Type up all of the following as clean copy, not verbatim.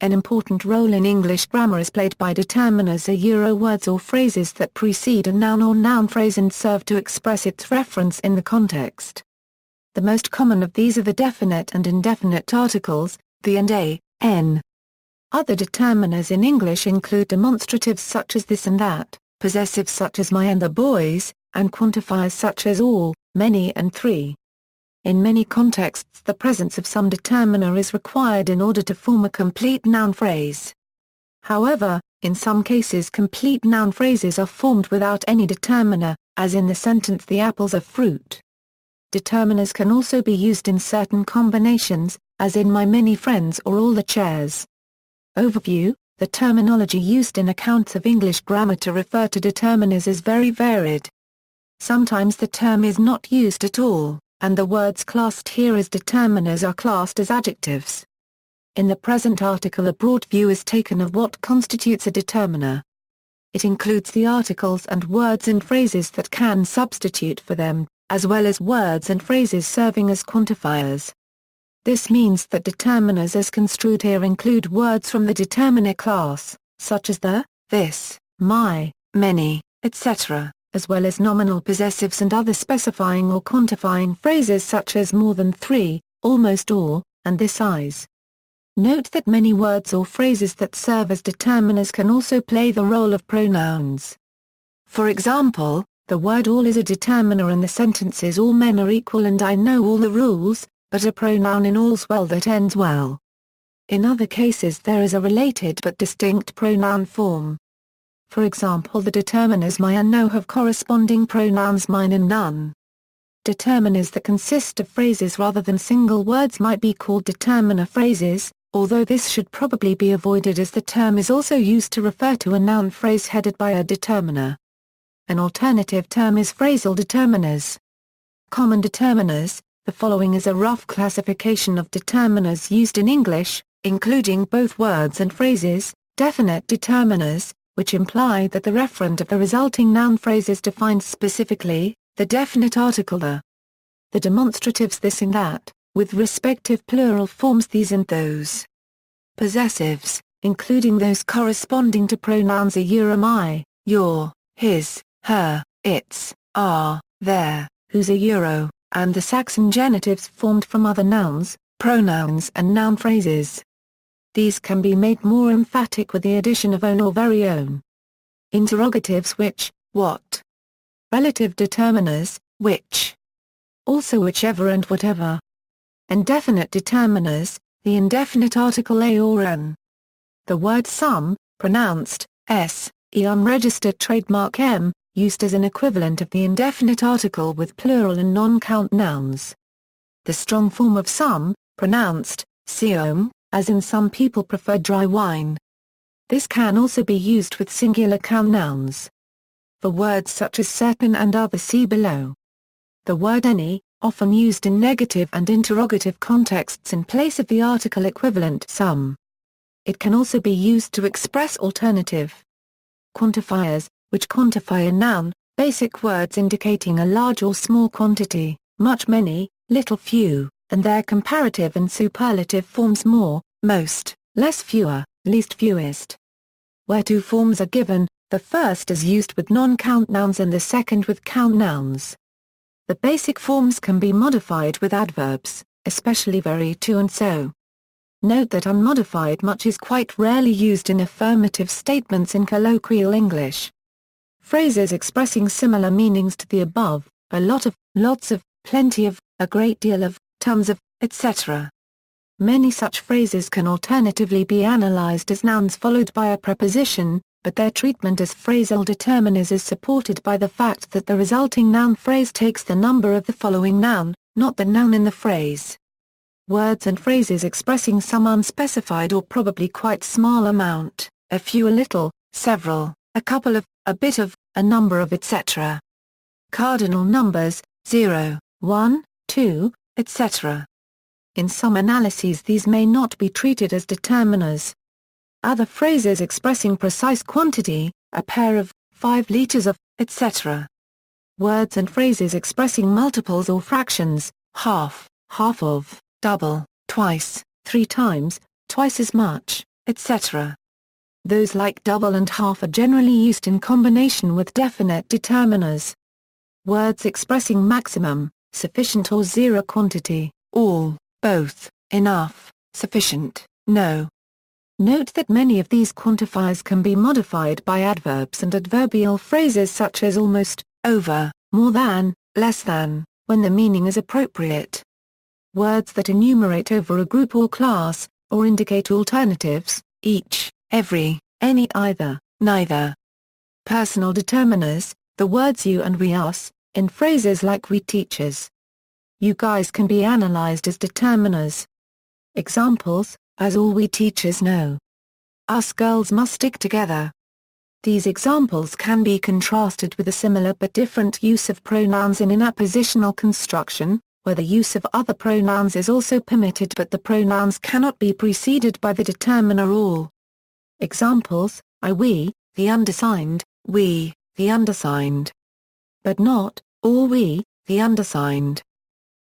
An important role in English grammar is played by determiners, words or phrases that precede a noun or noun phrase and serve to express its reference in the context. The most common of these are the definite and indefinite articles, the and a, n. Other determiners in English include demonstratives such as this and that, possessives such as my and the boys, and quantifiers such as all, many and three. In many contexts the presence of some determiner is required in order to form a complete noun phrase. However, in some cases complete noun phrases are formed without any determiner, as in the sentence "the apples are fruit." Determiners can also be used in certain combinations, as in "my many friends" or "all the chairs." Overview: the terminology used in accounts of English grammar to refer to determiners is very varied. Sometimes the term is not used at all, and the words classed here as determiners are classed as adjectives. In the present article a broad view is taken of what constitutes a determiner. It includes the articles and words and phrases that can substitute for them, as well as words and phrases serving as quantifiers. This means that determiners as construed here include words from the determiner class, such as the, this, my, many, etc., as well as nominal possessives and other specifying or quantifying phrases such as more than three, almost all, and this size. Note that many words or phrases that serve as determiners can also play the role of pronouns. For example, the word all is a determiner in the sentences "all men are equal" and "I know all the rules," but a pronoun in "all's well that ends well." In other cases there is a related but distinct pronoun form. For example, the determiners my and no have corresponding pronouns mine and none. Determiners that consist of phrases rather than single words might be called determiner phrases, although this should probably be avoided as the term is also used to refer to a noun phrase headed by a determiner. An alternative term is phrasal determiners. Common determiners: the following is a rough classification of determiners used in English, including both words and phrases. Definite determiners, which imply that the referent of the resulting noun phrase is defined specifically, the definite article the demonstratives this and that, with respective plural forms these and those. Possessives, including those corresponding to pronouns my, your, his, her, its, our, their, whose and the Saxon genitives formed from other nouns, pronouns and noun phrases. These can be made more emphatic with the addition of own or very own. Interrogatives which, what. Relative determiners, which. Also whichever and whatever. Indefinite determiners, the indefinite article a or an. The word some, pronounced s, unregistered trademark m, used as an equivalent of the indefinite article with plural and non-count nouns. The strong form of some, pronounced siom, as in some people prefer dry wine. This can also be used with singular count nouns. For words such as certain and other see below. The word any, often used in negative and interrogative contexts in place of the article equivalent some. It can also be used to express alternative. Quantifiers, which quantify a noun, basic words indicating a large or small quantity, much many, little few, and their comparative and superlative forms more, most, less fewer, least fewest. Where two forms are given, the first is used with non-count nouns and the second with count nouns. The basic forms can be modified with adverbs, especially very to and so. Note that unmodified much is quite rarely used in affirmative statements in colloquial English. Phrases expressing similar meanings to the above, a lot of, lots of, plenty of, a great deal of, tons of, etc. Many such phrases can alternatively be analyzed as nouns followed by a preposition, but their treatment as phrasal determiners is supported by the fact that the resulting noun phrase takes the number of the following noun, not the noun in the phrase. Words and phrases expressing some unspecified or probably quite small amount, a few, a little, several, a couple of, a bit of, a number of, etc. Cardinal numbers, 0, 1, 2, etc. In some analyses these may not be treated as determiners. Other phrases expressing precise quantity, a pair of, 5 liters of, etc. Words and phrases expressing multiples or fractions, half, half of, double, twice, 3 times, twice as much, etc. Those like double and half are generally used in combination with definite determiners. Words expressing maximum, sufficient or zero quantity, all, both, enough, sufficient, no. Note that many of these quantifiers can be modified by adverbs and adverbial phrases such as almost, over, more than, less than, when the meaning is appropriate. Words that enumerate over a group or class, or indicate alternatives, each, every, any, either, neither. Personal determiners, the words you and we us, in phrases like we teachers. You guys can be analyzed as determiners. Examples, as all we teachers know. Us girls must stick together. These examples can be contrasted with a similar but different use of pronouns in appositional construction, where the use of other pronouns is also permitted but the pronouns cannot be preceded by the determiner all. Examples, I we, the undersigned, we, the undersigned. But not, all we, the undersigned.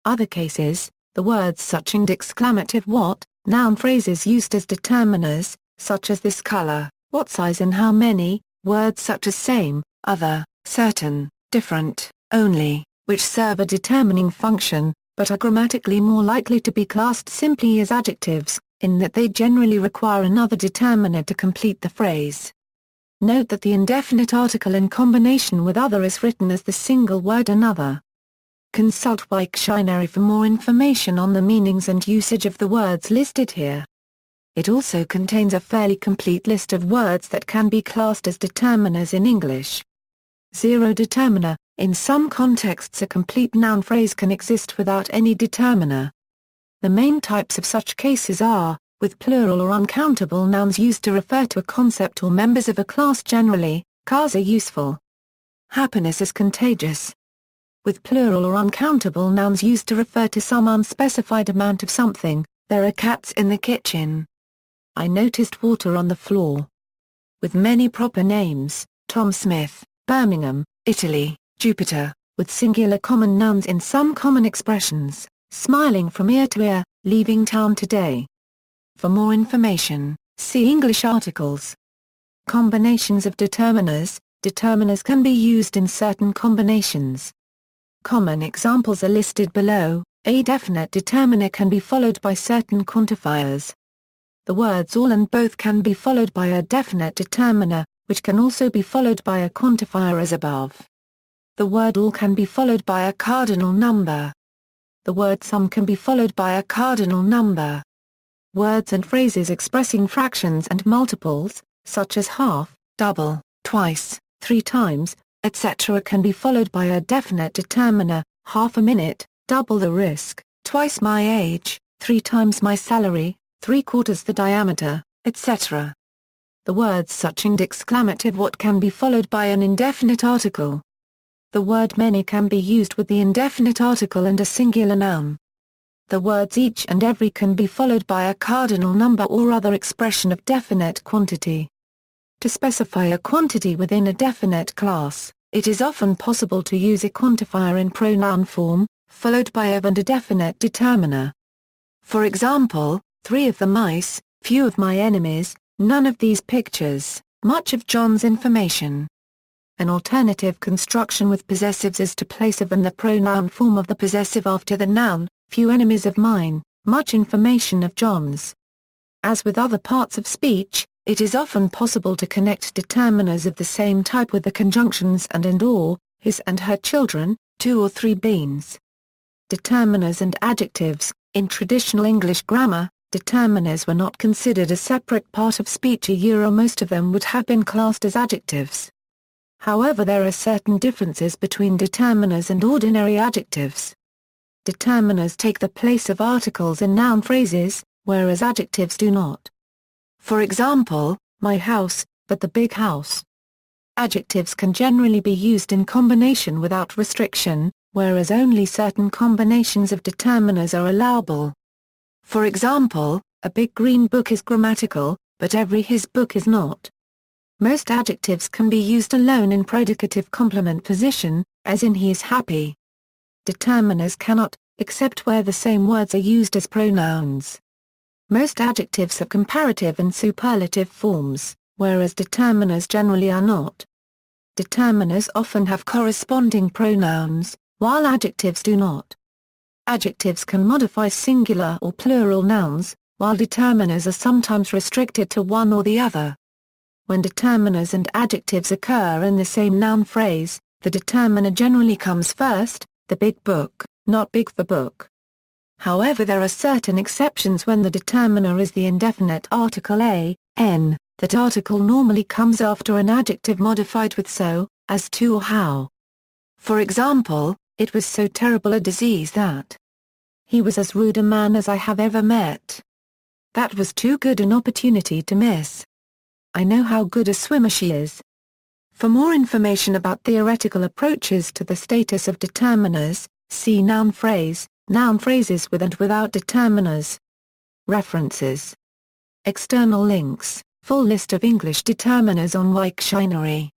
Other cases, the words such and exclamative what, noun phrases used as determiners, such as this color, what size and how many, words such as same, other, certain, different, only, which serve a determining function, but are grammatically more likely to be classed simply as adjectives, in that they generally require another determiner to complete the phrase. Note that the indefinite article in combination with other is written as the single word another. Consult Wiktionary for more information on the meanings and usage of the words listed here. It also contains a fairly complete list of words that can be classed as determiners in English. Zero determiner. In some contexts a complete noun phrase can exist without any determiner. The main types of such cases are, with plural or uncountable nouns used to refer to a concept or members of a class generally, cars are useful. Happiness is contagious. With plural or uncountable nouns used to refer to some unspecified amount of something, there are cats in the kitchen. I noticed water on the floor. With many proper names, Tom Smith, Birmingham, Italy, Jupiter, with singular common nouns in some common expressions, smiling from ear to ear, leaving town today. For more information, see English articles. Combinations of determiners. Determiners can be used in certain combinations. Common examples are listed below. A definite determiner can be followed by certain quantifiers. The words all and both can be followed by a definite determiner, which can also be followed by a quantifier as above. The word all can be followed by a cardinal number. The word some can be followed by a cardinal number. Words and phrases expressing fractions and multiples, such as half, double, twice, 3 times, etc. can be followed by a definite determiner, half a minute, double the risk, twice my age, 3 times my salary, 3/4 the diameter, etc. The words such and exclamative what can be followed by an indefinite article. The word many can be used with the indefinite article and a singular noun. The words each and every can be followed by a cardinal number or other expression of definite quantity. To specify a quantity within a definite class, it is often possible to use a quantifier in pronoun form, followed by of and a definite determiner. For example, 3 of the mice, few of my enemies, none of these pictures, much of John's information. An alternative construction with possessives is to place of and the pronoun form of the possessive after the noun, few enemies of mine, much information of John's. As with other parts of speech, it is often possible to connect determiners of the same type with the conjunctions and or, his and her children, 2 or 3 beans. Determiners and adjectives. In traditional English grammar, determiners were not considered a separate part of speech. Most of them would have been classed as adjectives. However, there are certain differences between determiners and ordinary adjectives. Determiners take the place of articles in noun phrases, whereas adjectives do not. For example, my house, but the big house. Adjectives can generally be used in combination without restriction, whereas only certain combinations of determiners are allowable. For example, a big green book is grammatical, but every his book is not. Most adjectives can be used alone in predicative complement position, as in he is happy. Determiners cannot, except where the same words are used as pronouns. Most adjectives have comparative and superlative forms, whereas determiners generally are not. Determiners often have corresponding pronouns, while adjectives do not. Adjectives can modify singular or plural nouns, while determiners are sometimes restricted to one or the other. When determiners and adjectives occur in the same noun phrase, the determiner generally comes first, the big book, not big the book. However, there are certain exceptions when the determiner is the indefinite article a, n, that article normally comes after an adjective modified with so, as to or how. For example, it was so terrible a disease that. He was as rude a man as I have ever met. That was too good an opportunity to miss. I know how good a swimmer she is. For more information about theoretical approaches to the status of determiners, see noun phrase, noun phrases with and without determiners. References. External links, full list of English determiners on Wiktionary.